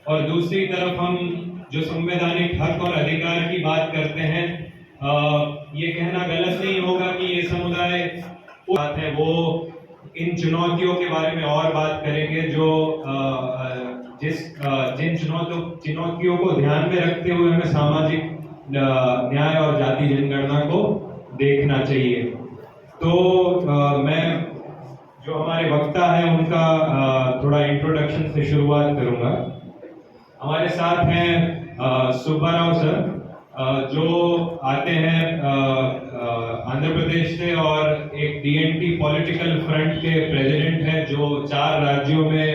और दूसरी तरफ हम जो संवैधानिक हक और अधिकार की बात करते हैं, ये कहना गलत नहीं होगा कि ये समुदाय बात है वो इन चुनौतियों के बारे में और बात करेंगे जो जिन चुनौतियों को ध्यान में रखते हुए हमें सामाजिक न्याय और जाति जनगणना को देखना चाहिए। तो मैं जो हमारे वक्ता है उनका थोड़ा इंट्रोडक्शन से शुरुआत करूंगा। हमारे साथ हैं सुब्बाराव सर, जो आते हैं आंध्र प्रदेश से और एक डीएनटी पॉलिटिकल फ्रंट के प्रेसिडेंट हैं, जो 4 राज्यों में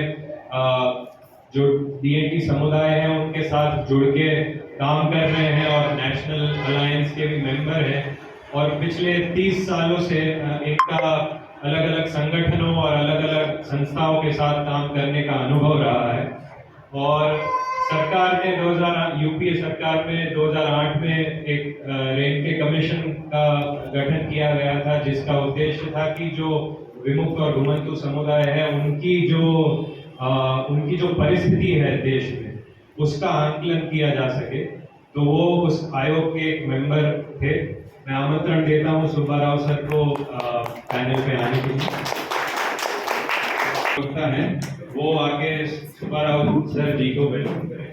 जो डीएनटी समुदाय है उनके साथ जुड़ के काम कर रहे हैं और नेशनल अलायंस के भी मेंबर हैं। और पिछले 30 सालों से इनका अलग अलग संगठनों और अलग अलग संस्थाओं के साथ काम करने का अनुभव रहा है। और सरकार ने यूपीए सरकार में 2008 में एक रेनके कमीशन का गठन किया गया था, जिसका उद्देश्य था कि जो विमुक्त और घुमंतु समुदाय है उनकी जो परिस्थिति है देश में उसका आंकलन किया जा सके। तो वो उस आयोग के एक मेंबर थे। मैं आमंत्रण देता हूं सुब्बाराव सर को पैनल पे आने के लिए। है वो आगे सुब्बाराव सर जी को वेलकम करें।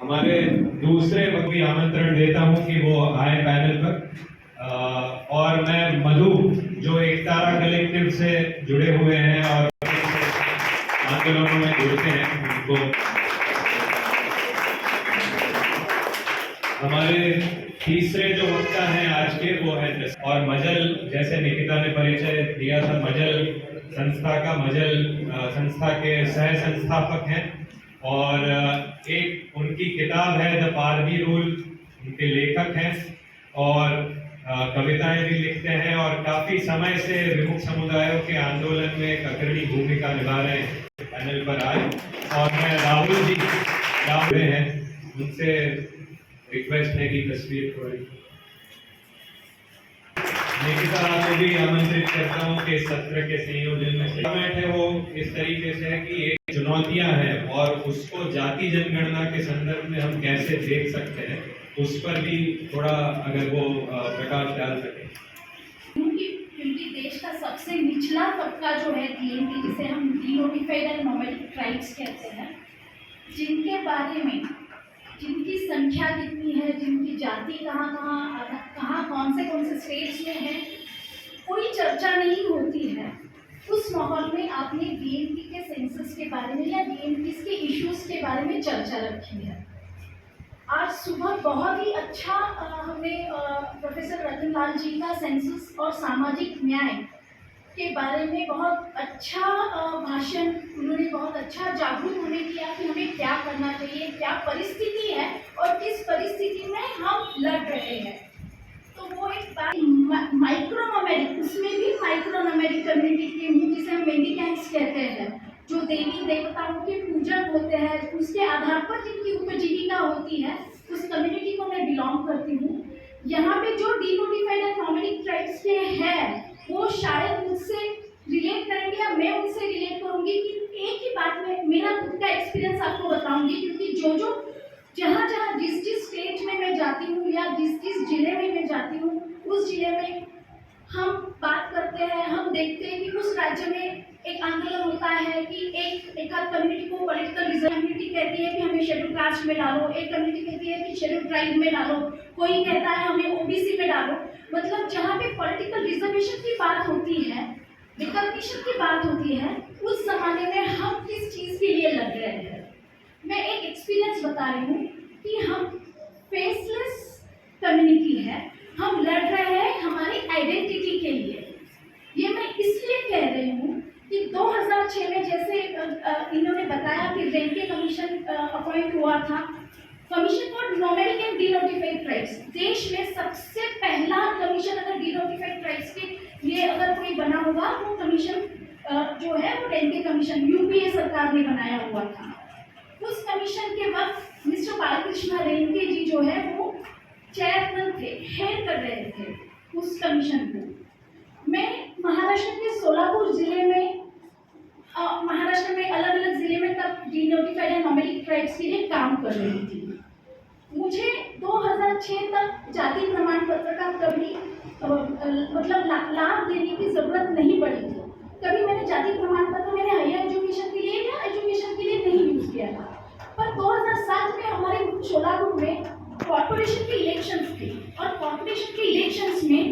हमारे दूसरे को भी आमंत्रण देता हूं कि वो आए पैनल पर। और मैं मधु, जो एक तारा कलेक्टिव से जुड़े हुए हैं और आंदोलनों में जुड़ते हैं, उनको हमारे तीसरे जो वक्ता हैं आज के वो है और मजल, जैसे निकिता ने परिचय दिया था, मजल संस्था के सह संस्थापक हैं और एक उनकी किताब है द पारधी रूल, उनके लेखक हैं और कविताएं भी लिखते हैं और काफी समय से विमुक्त समुदायों के आंदोलन में एक अग्रणी भूमिका निभा रहे हैं। पैनल पर आए और मैं राहुल जी हैं, उनसे रिक्वेस्ट है कि तस्वीर थोड़ी निकिता आपको भी आमंत्रित करता हूँ कि सत्र के संयोजन में फॉर्मेट है वो इस तरीके से है कि एक चुनौतियां हैं और उसको जाति जनगणना के संदर्भ में हम कैसे देख सकते हैं, उस पर भी थोड़ा अगर वो प्रकाश डाल सके। क्योंकि देश का सबसे निचला तबका जो है डीएनटी, जिसे हम डिनोटिफाइड एंड नोमैडिक ट्राइब्स कहते हैं, जिनके बारे में जिनकी संख्या कितनी है, जिनकी जाति कहाँ कौन से स्टेट्स में है, कोई चर्चा नहीं होती है। उस माहौल में आपने डीएनटी के सेंसस के बारे में या डीएनटी के इश्यूज के बारे में चर्चा रखी है। आज सुबह बहुत ही अच्छा हमने प्रोफेसर रतनलाल जी का सेंसस और सामाजिक न्याय के बारे में बहुत अच्छा भाषण, उन्होंने बहुत अच्छा जागरूक हमें किया कि हमें क्या करना चाहिए, क्या परिस्थिति है और किस परिस्थिति में हम लड़ रहे हैं। तो वो एक बात माइक्रो नोमैडिक, उसमें भी माइक्रो नोमैडिक कम्युनिटी के, जिसे हम मेंडिकेंट्स कहते हैं, जो देवी देवताओं के पूजक होते हैं, उसके आधार पर जिनकी उपजीविका होती है, उस कम्युनिटी को मैं बिलोंग करती हूँ। यहाँ पे जो डिनोटिफाइड एंड नोमैडिक ट्राइब्स के हैं वो शायद मुझसे रिलेट करेंगे या मैं उनसे रिलेट करूँगी कि एक ही बात में मेरा खुद का एक्सपीरियंस आपको बताऊँगी, क्योंकि जहाँ जिस स्टेट में मैं जाती हूँ या जिस जिले में मैं जाती हूँ, उस जिले में हम बात करते हैं, हम देखते हैं कि उस राज्य में एक आंदोलन होता है कि एक कम्युनिटी को पॉलिटिकल रिजर्व कम्युनिटी कहती है कि हमें शेड्यूल कास्ट में डालो, एक कम्युनिटी कहती है कि शेड्यूल ट्राइब में डालो, कोई कहता है हमें ओबीसी में डालो। मतलब जहाँ पे पॉलिटिकल रिजर्वेशन की बात होती है, रिकॉग्निशन की बात होती है, उस जमाने में हम किस चीज़ के लिए लड़ रहे हैं। मैं एक एक्सपीरियंस बता रही हूँ कि हम फेसलेस कम्युनिटी है, हम लड़ रहे हैं हमारी आइडेंटिटी के लिए। ये मैं इसलिए कह रही हूँ कि 2006 में जैसे इन्होंने बताया कि रेनके कमीशन अपॉइंट हुआ था, commission for nomadic and denotified tribes. देश में सबसे पहला कमीशन अगर डिनोटिफाइड ट्राइब्स के लिए अगर कोई बना होगा, वो कमीशन जो है वो रेनके कमीशन यूपीए सरकार ने बनाया हुआ था। उस कमीशन के वक्त मिस्टर बालकृष्ण रेनके उस कमीशन को। मैं महाराष्ट्र के सोलापुर जिले में महाराष्ट्र में अलग अलग जिले में तब डिनोटिफाइड एंड नॉमेडिक ट्राइब्स के लिए काम कर रही थी। मुझे 2006 तक जाति प्रमाण पत्र का कभी मतलब लाभ देने की जरूरत नहीं पड़ी थी। कभी मैंने जाति प्रमाण पत्र मैंने हायर एजुकेशन के लिए या एजुकेशन के लिए नहीं यूज किया था। पर 2007 में हमारे सोलापुर में कॉर्पोरेशन के इलेक्शंस थे और कॉर्पोरेशन के इलेक्शंस में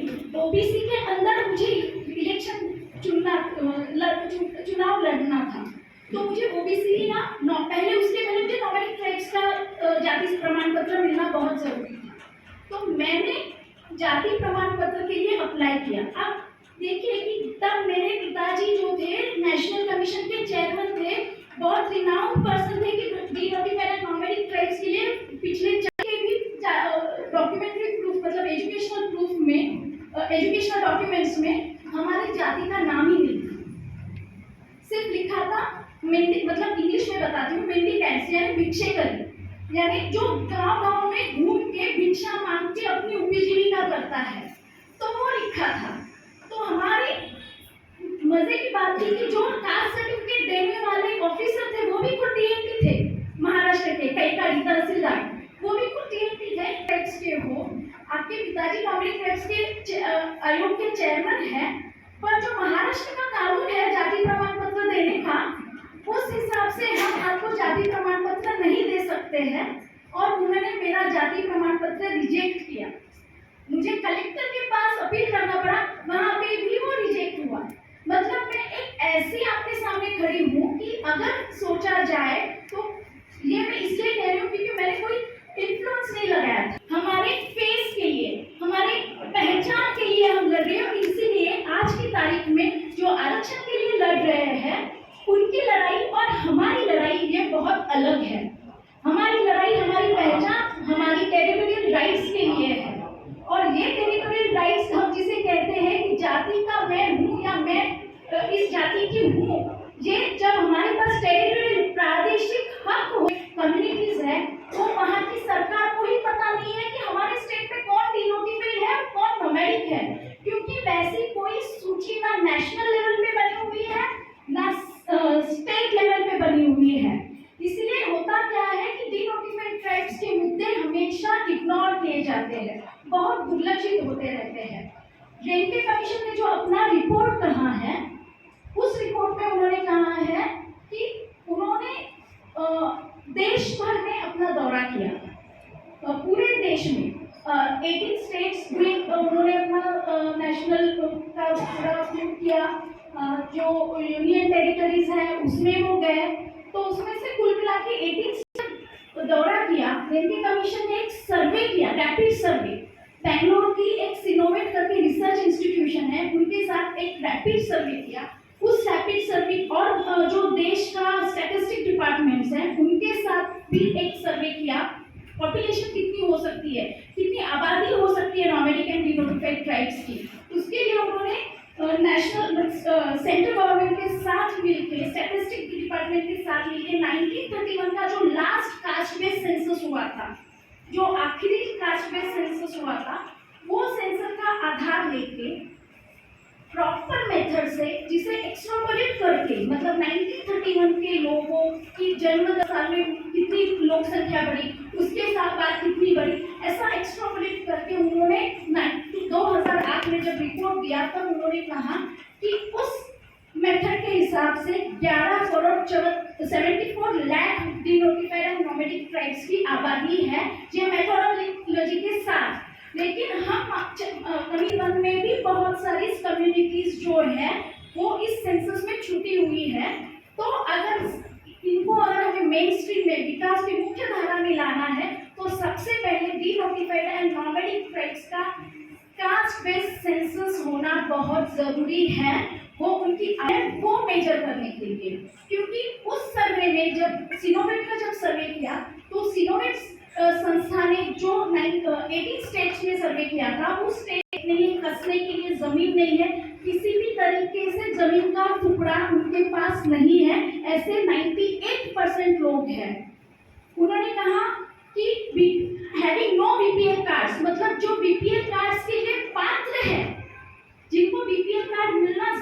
ओबीसी के अंदर मुझे इलेक्शन चुनाव लड़ना था। तो मुझे ओबीसी या पहले उसके पहले मुझे नॉमेडिक ट्राइब्स का जाति प्रमाण पत्र मिलना बहुत जरूरी था। तो मैंने जाति प्रमाण पत्र के लिए अप्लाई किया। अब देखिए कि तब मेरे पिताजी जो थे नेशनल कमीशन के चेयरमैन थे, बहुत रिनाउंड पर्सन थे कि डिनोटिफाइड एंड नॉमेडिक ट्राइब्स के लिए पिछले के भी डॉक्यूमेंट्री प्रूफ मतलब एजुकेशनल प्रूफ में एजुकेशनल डॉक्यूमेंट्स में हमारे जाति का नाम ही नहीं था। सिर्फ लिखा था मेंढी, मतलब इंग्लिश में बताती हूँ, मेंडिकेंट्स यानी भिक्षेकरी, यानी जो गांव-गांव में घूम के भिक्षा मांग के अपनी उपजीविका करता है, तो वो लिखा था। तो हमारे मजे की बात थी कि जो कास्ट सर्टिफिकेट देने वाले ऑफिसर थे वो भी खुद टीएमटी थे, महाराष्ट्र के कई तहसीलदार, वो भी खुद टीएमटी थे। ट्राइब्स के हो, आपके पिताजी नॉमेडिक ट्राइब्स के आयोग के चेयरमैन हैं, पर जो महाराष्ट्र का कानून है जाति प्रमाण पत्र देने का, उस हिसाब से हम आपको जाति प्रमाण पत्र नहीं दे सकते हैं और उन्होंने मेरा जाति प्रमाण पत्र रिजेक्ट किया। मुझे कलेक्टर के पास अपील करना पड़ा, वहां पे भी वो रिजेक्ट हुआ। मतलब मैं एक ऐसी आपके सामने खड़ी हूँ कि अगर सोचा जाए तो ये मैं इसलिए कह रही हूँ क्योंकि मैंने कोई इन्फ्लुएंस नहीं लगाया था। हमारे फेस के लिए, हमारे पहचान के लिए हम लड़ रहे हैं और इसीलिए आज की तारीख में जो आरक्षण के लिए लड़ रहे हैं उनकी लड़ाई और हमारी लड़ाई ये बहुत अलग है। हमारी लड़ाई हमारी पहचान, हमारी टेरिटोरियल राइट्स के लिए है और ये टेरिटोरियल राइट्स हम जिसे कहते हैं कि जाति का मैं हूँ या मैं इस जाति की हूँ, ये जब हमारे पास टेरिटोरियल प्रादेशिक हक हो कम्युनिटीज है तो वहाँ की सरकार को ही पता नहीं है कि हमारे स्टेट में कौन डिनोटिफाइड है और कौन नॉमेडिक है, क्योंकि वैसी कोई सूची ना नेशनल लेवल पे बनी हुई है ना स्टेट लेवल पे बनी हुई है। इसलिए होता क्या है कि डिनोटिफाइड ट्राइब्स के मुद्दे हमेशा इग्नोर किए जाते हैं, बहुत दुर्लक्षित होते रहते हैं। रेंके कमीशन ने जो अपना रिपोर्ट कहा है, उस रिपोर्ट में उन्होंने कहा है कि उन्होंने देश भर में अपना दौरा किया, पूरे देश में 18 स्टेट्स में उन्होंने अपना नेशनल का पूरा किया। जो यूनियन टेरिटरीज है उसमें वो गए, तो उसमें से कुल मिला के 18 स्टेट दौरा किया। रेंके कमीशन ने एक सर्वे किया, रैपिड सर्वे, बेंगलोर की एक सिनोवेट करके रिसर्च इंस्टीट्यूशन है, उनके साथ एक रैपिड सर्वे किया। उस रैपिड सर्वे और जो देश का स्टैटिस्टिक डिपार्टमेंट्स हैं उनके साथ भी एक सर्वे किया, पॉपुलेशन कितनी हो सकती है, कितनी आबादी हो सकती है नॉमेडिक एंड डिनोटिफाइड ट्राइब्स की। उसके लिए उन्होंने नेशनल सेंट्रल गवर्नमेंट के साथ मिलकर, स्टैटिस्टिक डिपार्टमेंट के साथ मिलकर 1931 का जो लास्ट कास्ट बेस्ड सेंसस हुआ था, जो आखिरी कास्ट बेस्ड सेंसस हुआ था, वो सेंसस का आधार लेके प्रॉपर मेथड से जिसे एक्सट्रापोलेट करके, मतलब 1931 के लोगों की जन्म साल में कितनी लोक संख्या बढ़ी, उसके साथ बात कितनी बढ़ी, ऐसा एक्सट्रापोलेट करके उन्होंने 2008 में जब रिपोर्ट दिया तब उन्होंने कहा कि उस मेथड के हिसाब से 11 crore 74 lakh denotified and nomadic tribes की आबादी है, ये मेथोडोलॉजी के साथ। लेकिन हम कमीशन में भी बहुत सारी कम्युनिटीज जो है वो इस सेंसस में छूटी हुई है। तो अगर इनको हमें मेन स्ट्रीम में विकास की मुख्य धारा में लाना है तो सबसे पहले डिनोटिफाइड एंड नॉमेडिक ट्राइब्स का कास्ट बेस्ड सेंसस होना बहुत जरूरी है, वो उनकी आय को मेजर करने के लिए। क्योंकि उस सर्वे में जब सिनोवेट का जब सर्वे किया तो सिनोवेट संस्था ने जो 18 स्टेट्स में सर्वे किया था, उस स्टेट में कसने के लिए जमीन नहीं है, किसी भी तरीके से जमीन का टुकड़ा उनके पास नहीं है, ऐसे 98% लोग हैं। उन्होंने कहा कि हैविंग नो बीपीएल कार्ड्स, मतलब जो बीपीएल कार्ड्स के लिए पात्र है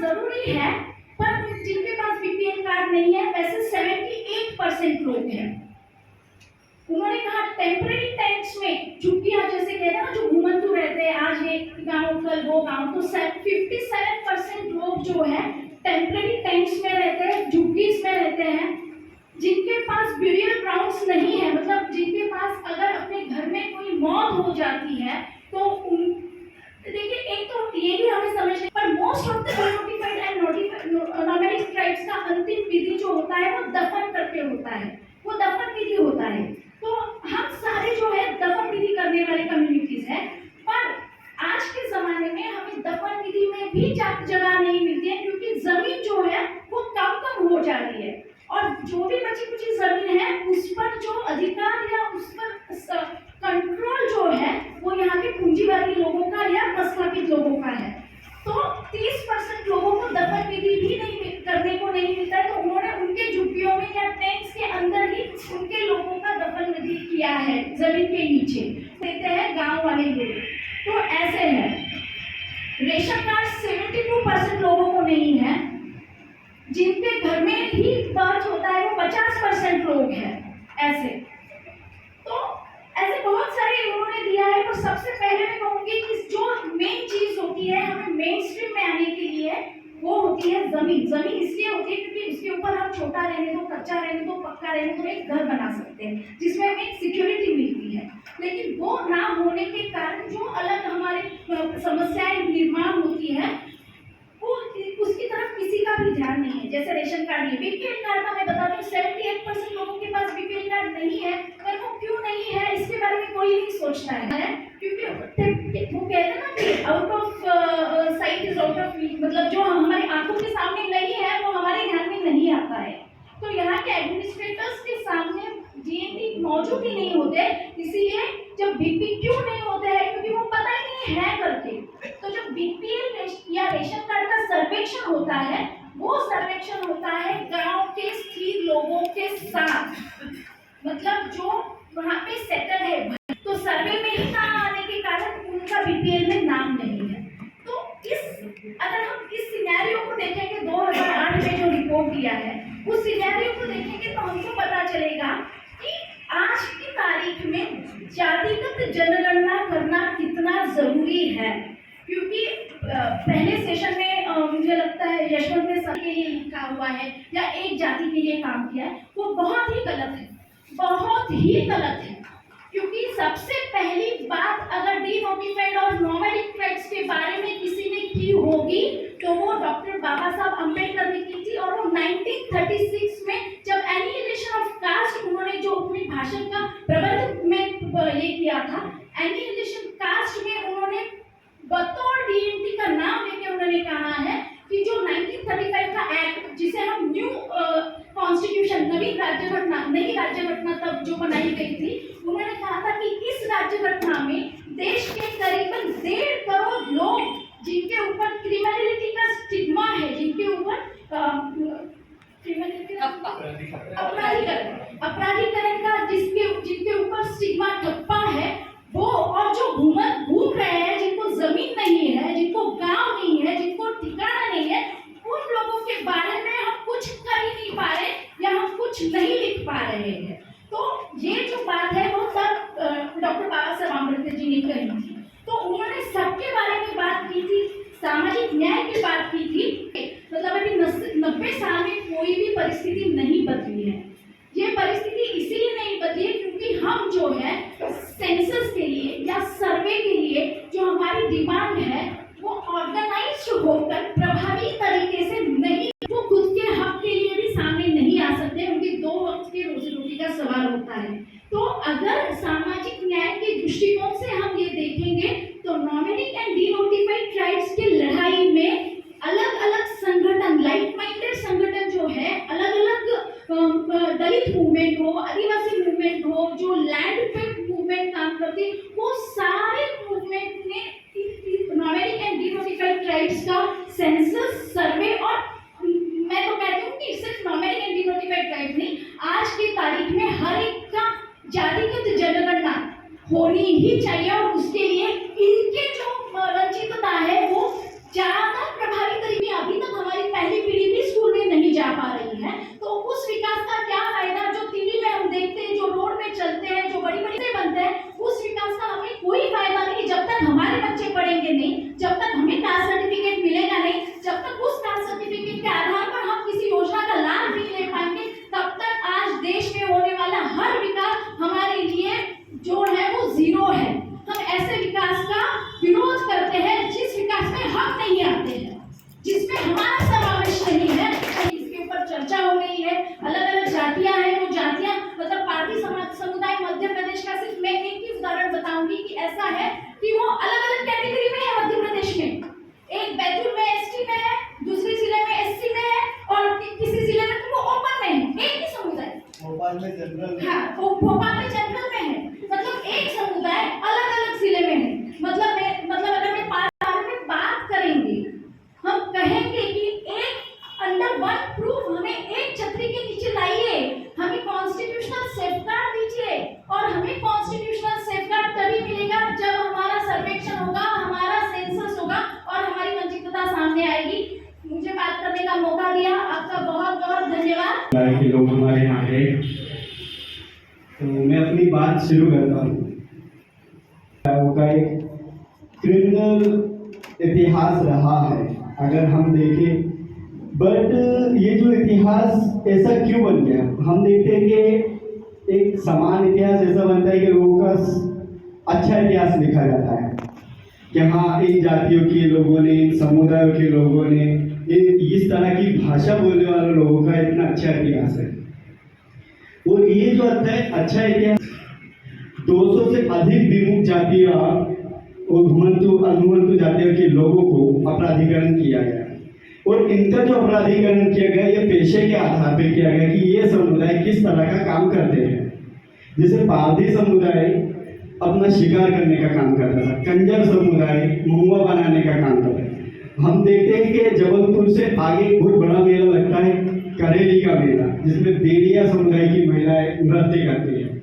जरूरी है, पर जिनके पास बीपीएल कार्ड नहीं है वैसे 78% लोग हैं। उन्होंने कहा टेम्परेरी टेंट्स में झुग्गियां, जैसे कहते हैं ना जो घुमंतू रहते हैं, आज एक गांव कल वो गांव, तो 57% लोग जो है टेम्परेरी टेंट्स में रहते हैं, झुग्गीज में रहते हैं। जिनके पास ब्यूरियल ग्राउंड्स नहीं है, मतलब जिनके पास अगर अपने घर में कोई मौत हो जाती है तो देखिए, एक तो ये भी हमें समझने, पर most of the notified and nomadic tribes का अंतिम विधि जो होता है वो दफन करके होता है, वो दफन विधि होता है। तो हम सारे जो है दफन विधि करने वाले कम्युनिटीज हैं, पर आज के जमाने में हमें दफन विधि में भी जगह नहीं मिलती है, क्योंकि जमीन जो है वो कम हो जा रही है, और जो भी बची कुची जमीन है उस पर जो अधिकार या उस पर कंट्रोल जो है वो यहाँ के पूंजीवादी लोगों का या प्रस्थापित लोगों का है। तो 30% लोगों को दफन विधि भी नहीं करने को नहीं मिलता है, तो उन्होंने उनके झुग्गियों में या टेंट्स के अंदर ही उनके लोगों का दफन विधि किया है, जमीन के नीचे देते हैं गांव वाले लोग। तो ऐसे है, रेशन कार्ड 72% लोगों को नहीं है, जिनके घर में ही बर्थ होता है वो 50% लोग हैं। ऐसे तो ऐसे बहुत सारे उन्होंने दिया है। तो सबसे पहले मैं कहूँगी कि जो मेन चीज होती है हमें मेन स्ट्रीम में आने के लिए, वो होती है जमीन। जमीन इसलिए होती है क्योंकि उसके ऊपर हम छोटा रहने दो, कच्चा रहने दो, पक्का रहने दो, एक घर बना सकते हैं जिसमें हमें एक सिक्योरिटी मिलती है। लेकिन वो ना होने के कारण जो अलग हमारे समस्याएं निर्माण होती है, वो उसकी तरफ किसी का भी ध्यान नहीं है। जैसे रेशन कार्ड, ये बीपीएल कार्ड का मैं बता दूं 78% लोगों के पास बीपीएल कार्ड नहीं है, पर वो क्यों नहीं है इसके बारे में कोई नहीं सोचता है, क्योंकि वो कहते हैं ना कि out of site is out of reach, मतलब जो हमारी आंखों के सामने नहीं है वो हमारे ध्यान में नहीं आता है। तो यहाँ के एडमिनिस्ट्रेटर्स के सामने डीएनटी मौजूद ही नहीं होते, इसीलिए जब बीपी क्यों नहीं होते हैं, क्योंकि वो पता ही नहीं है करके। तो जब बीपीएल या रेशन कार्ड का सर्वेक्षण होता है, वो सर्वेक्षण होता है गांव के स्थिर लोगों के साथ, मतलब जो वहाँ पे सेटल है। तो सर्वे में ही नाम आने के कारण उनका बीपीएल में नाम नहीं है। तो अगर हम इस सिनेरियो को देखेंगे, 2008 में जो रिपोर्ट दिया है उस सिनेरियो को देखेंगे तो हमको पता चलेगा कि आज की तारीख में जातिगत जनगणना करना कितना जरूरी है। क्योंकि पहले सेशन में मुझे लगता है यशवंत ने सबके लिए लिखा हुआ है या एक जाति के लिए काम किया है, वो बहुत ही गलत है, बहुत ही गलत है। क्योंकि सबसे पहली बात अगर डीनोटिफाइड और नॉमेडिक ट्राइब्स के बारे में किसी ने की होगी तो वो डॉक्टर बाबा साहब अम्बेडकर ने की थी, और वो 1936 में जब एनिहिलेशन ऑफ कास्ट उन्होंने जो अपने भाषण का प्रबंध में ये किया था, एनिहिलेशन कास्ट में उन्होंने बतौर डीएनटी का नाम लेके उन्होंने कहा है कि जो 1935 का एक्ट, जिसे हम न्यू कॉन्स्टिट्यूशन, नई राज्य घटना तब जो बनाई गई थी, उन्होंने कहा था कि इस राज्य घटना में देश के करीबन 1.5 करोड़ लोग जिनके ऊपर क्रिमिनलिटी का स्टिग्मा है, जिनके ऊपर अपराधीकरण का जिनके ऊपर स्टिग्मा ठप्पा है, वो, और जो घूम रहे हैं, जिनको जमीन नहीं है, जिनको गांव नहीं है, जिनको ठिकाना नहीं है, उन लोगों के बारे में हम कुछ कर ही नहीं पा रहे या हम कुछ नहीं लिख पा रहे हैं। तो ये जो बात है वो सब डॉक्टर बाबा साहब अम्बेडकर जी ने कही थी। तो उन्होंने सबके बारे में बात की थी, सामाजिक न्याय की बात की थी। मतलब अभी 90 साल में कोई भी परिस्थिति नहीं बदली है। ये परिस्थिति इसीलिए नहीं बदली है क्योंकि हम जो है सेंसस के लिए या सर्वे के लिए जो हमारी डिमांड है वो ऑर्गेनाइज्ड होकर प्रभावी तरीके से नहीं, वो खुद के हक के लिए भी सामने नहीं आ सकते, उनकी 2 वक्त की रोजी रोटी का सवाल होता है। तो अगर सामाजिक न्याय के दृष्टिकोण से हम ये देखेंगे तो नॉमेडिक एंड डीनोटिफाइड ट्राइब्स की लड़ाई में अलग अलग संगठन, लाइक माइंडेड संगठन जो है, अलग अलग दलित मूवमेंट हो, आदिवासी मूवमेंट हो, जो लैंड पे मूवमेंट काम करते, वो सारे मूवमेंट ने नॉमेडिक एंड डीनोटिफाइड ट्राइब्स का सेंसस, सर्वे, और मैं तो कहती हूँ कि सिर्फ नॉमेडिक एंड डीनोटिफाइड ट्राइब्स नहीं, आज की तारीख में हर एक का जातिगत जनगणना होनी ही चाहिए, और उसके लिए इनके जो वंचितता है वो ज्यादा प्रभावी तरीके अभी तक ऐसा है कि वो अलग अलग कैटेगरी में है मध्य प्रदेश में। एक बैतूल में एसटी में है, दूसरे जिले में एससी में है, और किसी जिले में तो वो ओपन में है। एक ही समुदाय भोपाल में जनरल, हाँ, वो भोपाल में जनरल में है। मतलब एक समुदाय अलग अलग जिले में है। मतलब अगर मैं बारे में बात करेंगे, हम कहेंगे कि एक अंडर वन प्रूफ हमें एक छतरी के नीचे लाइए, हमें कॉन्स्टिट्यूशनल सेफगार्ड दीजिए। और हमें कॉन्स्टिट्यूशनल सेफगार्ड तभी मिलेगा जब हमारा सर्वेक्षण होगा, हमारा सेंसस होगा और हमारी वंचितता सामने आएगी। मुझे बात करने का मौका दिया, आपका बहुत बहुत धन्यवाद। के लोग हमारे यहाँ आए, तो मैं अपनी बात शुरू करता हूँ। वो का एक क्रिमिनल इतिहास रहा है अगर हम देखें, बट ये जो इतिहास ऐसा क्यों बन गया, हम देखते हैं कि एक समान इतिहास ऐसा बनता है कि लोगों का अच्छा इतिहास लिखा जाता है कि हाँ, इन जातियों के लोगों ने, इन समुदायों के लोगों ने, इस तरह की भाषा बोलने वाले लोगों का इतना अच्छा इतिहास है। और ये जो अच्छा इतिहास 200 से अधिक विमुक्त जातीय और घुमंतु जातियों के लोगों को अपराधीकरण किया गया, और इनका जो अपराधीकरण किया गया ये पेशे के आधार पर किया गया कि ये समुदाय किस तरह का काम करते हैं। जैसे पारधी समुदाय अपना शिकार करने का काम करता था, कंजर समुदाय महुआ बनाने का काम करता है। हम देखते हैं कि जबलपुर से आगे बहुत बड़ा मेला लगता है, करेली का मेला, जिसमें बेड़िया समुदाय की महिलाएं नृत्य करती हैं।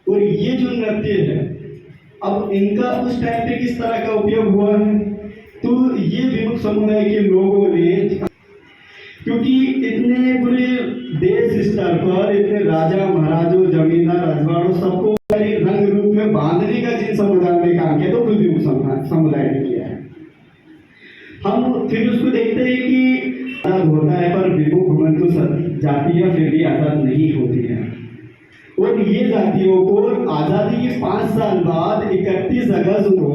और ये जो नृत्य है, अब इनका उस टाइम पे किस तरह का उपयोग हुआ है, तो ये विमुक्त समुदाय के लोगों ने, क्योंकि इतने पूरे देश स्तर पर इतने राजा महाराजों, जमींदार, रजवाड़ों सबको रंग रूप में बांधने का जिन समुदाय ने काम किया, तो कोई विमुक्त समुदाय ने किया है। हम फिर उसको देखते हैं कि आजाद होता है, पर विमुक्त घुमंतु जातियां फिर भी आजाद नहीं होती हैं। और ये जातियों को आजादी के 5 साल बाद 31 अगस्त को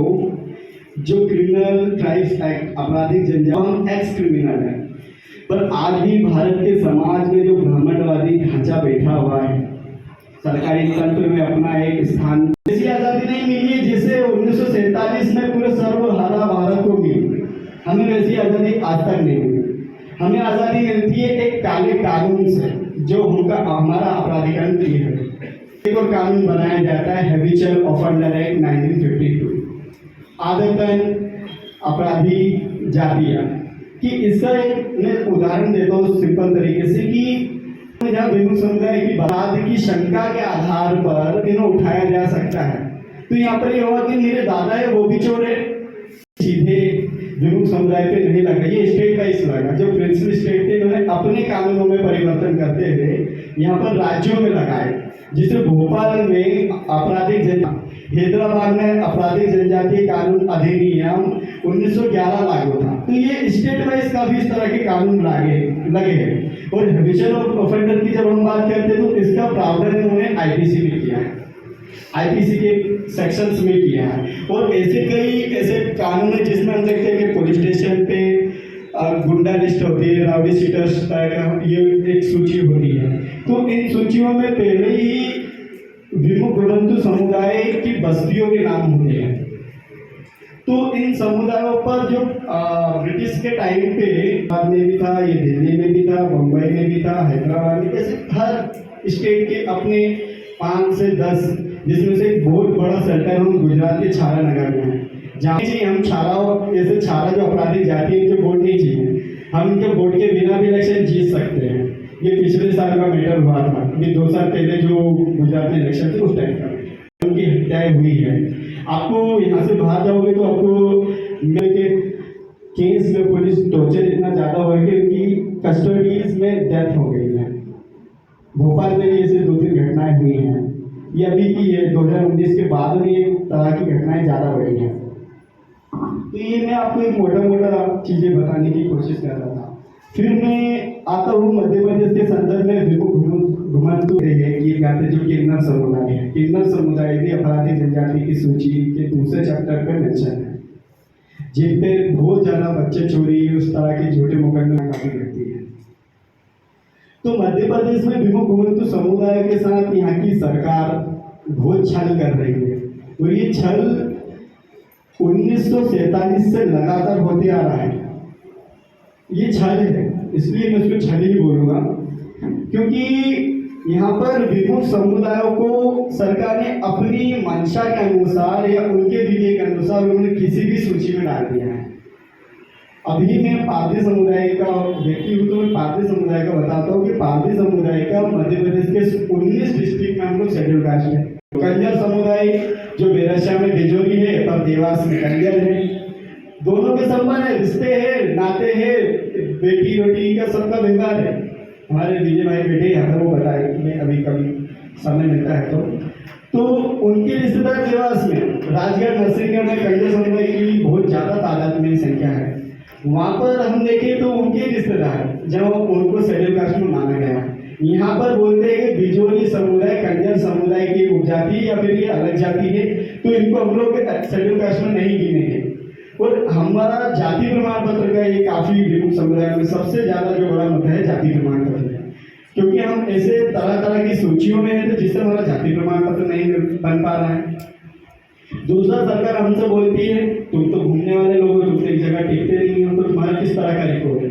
जो क्रिमिनल ट्राइब्स एक्ट, आपराधिक जनजाति एक्स क्रिमिनल है, पर आज भी भारत के समाज में जो ब्राह्मणवादी ढांचा बैठा हुआ है, सरकारी तंत्र में अपना एक स्थान, ऐसी आजादी नहीं मिली है जिसे 1947 में पूरे सर्वहारा भारत को मिली। हमें वैसी आजादी आज तक नहीं मिली। हमें आजादी मिलती है एक काले कानून से, जो हमारा अपराधीकरण किए है। एक और कानून बनाया जाता है हैबिचुअल ऑफेंडर एक्ट 1952, आदतन अपराधी जातियां, कि इसका एक मैं उदाहरण देता हूँ सिंपल तरीके से, कि जहाँ विमुक्त समुदाय की बात की शंका के आधार पर इन्हें उठाया जा सकता है, तो यहाँ पर ये हुआ कि मेरे दादा है वो भी चोर है, सीधे विमुक्त समुदाय पे नहीं लगा, ये स्टेट वाइज लगा। जो प्रिंसिपल स्टेट थे उन्होंने अपने कानूनों में परिवर्तन करते हुए यहाँ पर राज्यों में लगाए, जिसे भोपाल में आपराधिक हैदराबाद में आपराधिक जनजाति कानून अधिनियम 1911 लागू था। तो ये स्टेट वाइज काफी इस तरह के कानून लगे हैं। और हैबिचुअल ऑफेंडर की जब हम बात करते हैं, तो इसका प्रावधान इन्होंने आईपीसी में किया है, आईपीसी के सेक्शंस में किया है। और ऐसे कई ऐसे कानून है जिसमें हम देखते हैं कि पुलिस स्टेशन पे गुंडा लिस्ट होती है, राउडी शीटर्स का ये एक सूची होती है। तो इन सूचियों में पहले ही विमुक्त घुमंतु समुदाय की बस्तियों के नाम होते हैं। तो इन समुदायों पर जो ब्रिटिश के टाइम पे बाद में भी था, ये दिल्ली में भी था, मुंबई में भी था, हैदराबाद में, ऐसे हर स्टेट के अपने 5 से 10, जिसमें से एक बहुत बड़ा सेंटर हम गुजरात के छारा नगर में है, जहाँ चाहिए हम छारा, जैसे छारा जो आपराधिक जाति है, जो वोट नहीं चाहिए, हम इनके वोट के बिना भी इलेक्शन जीत सकते हैं। ये पिछले साल का मैटर हुआ था, अभी 2 साल पहले जो गुजरात में इलेक्शन थे उस टाइम का उनकी हत्याएं हुई है। आपको यहाँ से बाहर जाओगे तो आपको केस में पुलिस टॉर्चर इतना ज़्यादा हुआ कि उनकी कस्टडीज में डेथ हो गई है। भोपाल में भी ऐसे 2-3 घटनाएं हुई हैं। ये अभी की है, 2019 के बाद में ये तरह की घटनाएं ज़्यादा बढ़ी हैं। तो ये मैं आपको एक मोटा चीज़ें बताने की कोशिश कर रहा था। फिर मैं आता हूँ मध्य प्रदेश के संदर्भ में विमुक्त घुमंतु जो किन्नर समुदाय है। किन्नर समुदाय भी आपराधिक जनजाति की सूची के दूसरे चैप्टर पे मेंशन है, जिन पे बहुत ज़्यादा बच्चे चोरी, उस तरह के झूठे मुकदमे काफी रहती है। तो मध्य प्रदेश में विमुक्त घुमंतु समुदाय के साथ यहाँ की सरकार बहुत छल कर रही है। और ये छल 1947 से लगातार होते आ रहा है। ये छल है, इसलिए मैं उसको छल ही बोलूँगा, क्योंकि यहाँ पर विमुख समुदायों को सरकार ने अपनी मंशा के अनुसार या उनके विवेक के अनुसार उन्होंने किसी भी सूची में डाल दिया है। अभी मैं पारधी समुदाय का व्यक्ति हूँ, तो मैं पारधी समुदाय का बताता हूँ कि पारधी समुदाय का मध्य प्रदेश के 19 डिस्ट्रिक्ट में हम लोग शेड्यूल कास्ट है। कंजर समुदाय जो बेरसिया में बिजोरी है, पर देवास में कंजर है। दोनों के संबंध है, रिश्ते हैं, नाते हैं, बेटी रोटी का सबका व्यवहार है। हमारे विजय भाई बेटे यहाँ पर वो बताएंगे अभी कभी समय मिलता है तो उनके रिश्तेदार देवास में, राजगढ़ नरसिंहगढ़ में कंजर समुदाय की बहुत ज़्यादा तादाद में संख्या है। वहाँ पर हम देखें तो उनके रिश्तेदार जब उनको शेड्यूल कास्ट में माना गया। यहाँ पर बोलते हैं कि बिजोरी समुदाय कंजर समुदाय की उपजाति या फिर ये अलग जाति है, तो इनको हम लोग शेड्यूल कास्ट में नहीं गिनेंगे। और हमारा जाति प्रमाण पत्र का ये काफ़ी विमुख समुदाय में सबसे ज़्यादा जो बड़ा मुद्दा है जाति प्रमाण पत्र है, क्योंकि हम ऐसे तरह तरह की सूचियों में हैं तो जिससे हमारा जाति प्रमाण पत्र नहीं बन पा रहा है। दूसरा, सरकार हमसे बोलती है तुम तो घूमने वाले लोग हो, तुम तो एक जगह टिकते नहीं हो, तो तुम्हारा किस तरह का रिकॉर्ड है।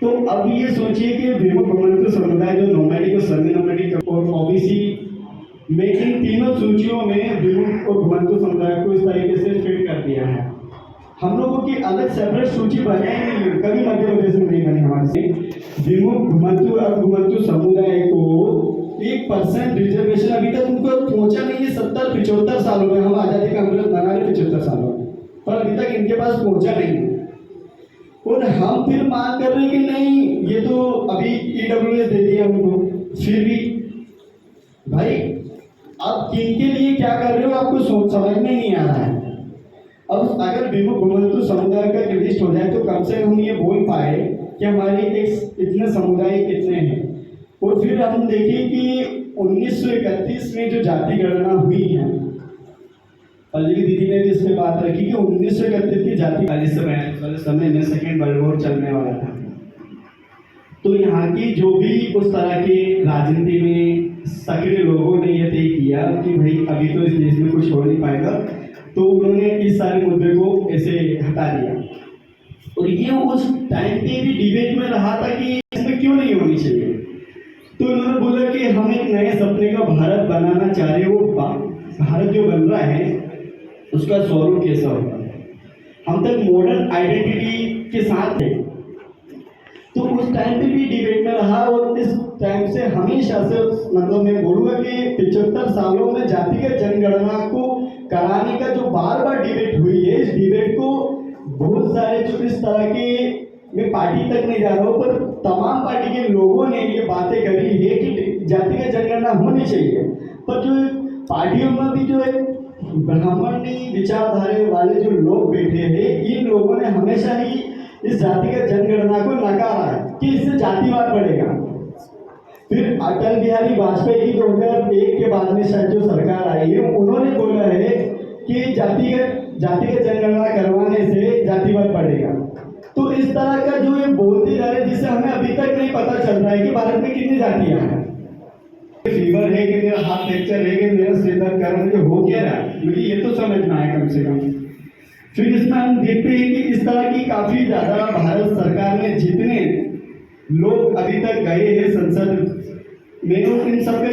तो अब ये सोचिए कि विमुख घुमंतु समुदाय जो नॉमेडिक और सेमी नॉमेडिक और ओबीसी में, इन तीनों सूचियों में विमुख और घुमंतु समुदाय को इस तरीके से फिट कर दिया है। हम लोगों की अलग सेपरेट सूची बनाई नहीं, कभी मध्य प्रदेश में नहीं बनी हमारे से। विमुख घुमंतु और घुमंतु समुदाय को 1% रिजर्वेशन अभी तक उनको पहुंचा नहीं है। 70-75 सालों में, हम आज़ादी का अमृत मना रहे 75 सालों में, पर अभी तक इनके पास पहुंचा नहीं है। और हम फिर मांग कर रहे हैं कि नहीं, ये तो अभी EWS दे दिया उनको। फिर भी भाई आप किनके लिए क्या कर रहे हो, आपको सोच समझ में नहीं आ रहा है। अब अगर विमुख घुमंतु समुदाय का लिस्ट हो जाए तो कम से कम हम ये बोल पाए कि हमारी एक इतने समुदाय कितने हैं। और फिर हम देखें कि 1931 में जो जाति गणना हुई है, पल्लवी दीदी ने भी इस पर बात रखी कि 1931 की जाति 40 वाले समय में सेकेंड वर्ल्ड वॉर चलने वाला था। तो यहाँ की जो भी उस तरह के राजनीति में सक्रिय लोगों ने यह तय किया कि भाई अभी तो इस देश में कुछ हो नहीं पाएगा, तो उन्होंने इस सारे मुद्दे को ऐसे हटा दिया। और ये उस टाइम पे भी डिबेट में रहा था कि इसमें क्यों नहीं होनी चाहिए। तो उन्होंने बोला कि हम एक नए सपने का भारत बनाना चाह रहे हो। भारत जो बन रहा है उसका स्वरूप कैसा होगा। हम तक मॉडर्न आइडेंटिटी के साथ है, तो उस टाइम पे भी डिबेट में रहा। और इस टाइम से हमेशा से, मतलब मैं बोलूँगा कि 75 सालों में जातिगत जनगणना को कराने का जो बार बार डिबेट हुई है, इस डिबेट को बहुत सारे जो इस तरह के, मैं पार्टी तक नहीं जा रहा हूँ, पर तमाम पार्टी के लोगों ने ये बातें करी है कि जातिगत जनगणना होनी चाहिए। पर जो पार्टियों में भी जो है ब्राह्मणी विचारधारा वाले जो लोग बैठे हैं, इन लोगों ने हमेशा ही इस जातिगत जनगणना को नकारा है कि इससे जातिवाद बढ़ेगा। फिर अटल बिहारी वाजपेयी की 2001 के बाद में शायद जो सरकार आई है, उन्होंने बोला है कि जातिगत जनगणना करवाने से जातिवाद बढ़ेगा। तो इस तरह का जो ये बोलते जा रहे हैं, जिससे हमें अभी तक नहीं पता चल रहा है कि भारत में कितनी जातियां हैं। फीवर है कि मेरा हाथ फ्रैक्चर है कि मेरा सिर दर्द कर रहा है, हो क्या रहा है, मुझे ये तो समझना है कम से कम। फिर इसमें हम देखते हैं कि इस तरह की काफ़ी ज़्यादा भारत सरकार ने जितने लोग अभी तक गए हैं संसद में, इन सबका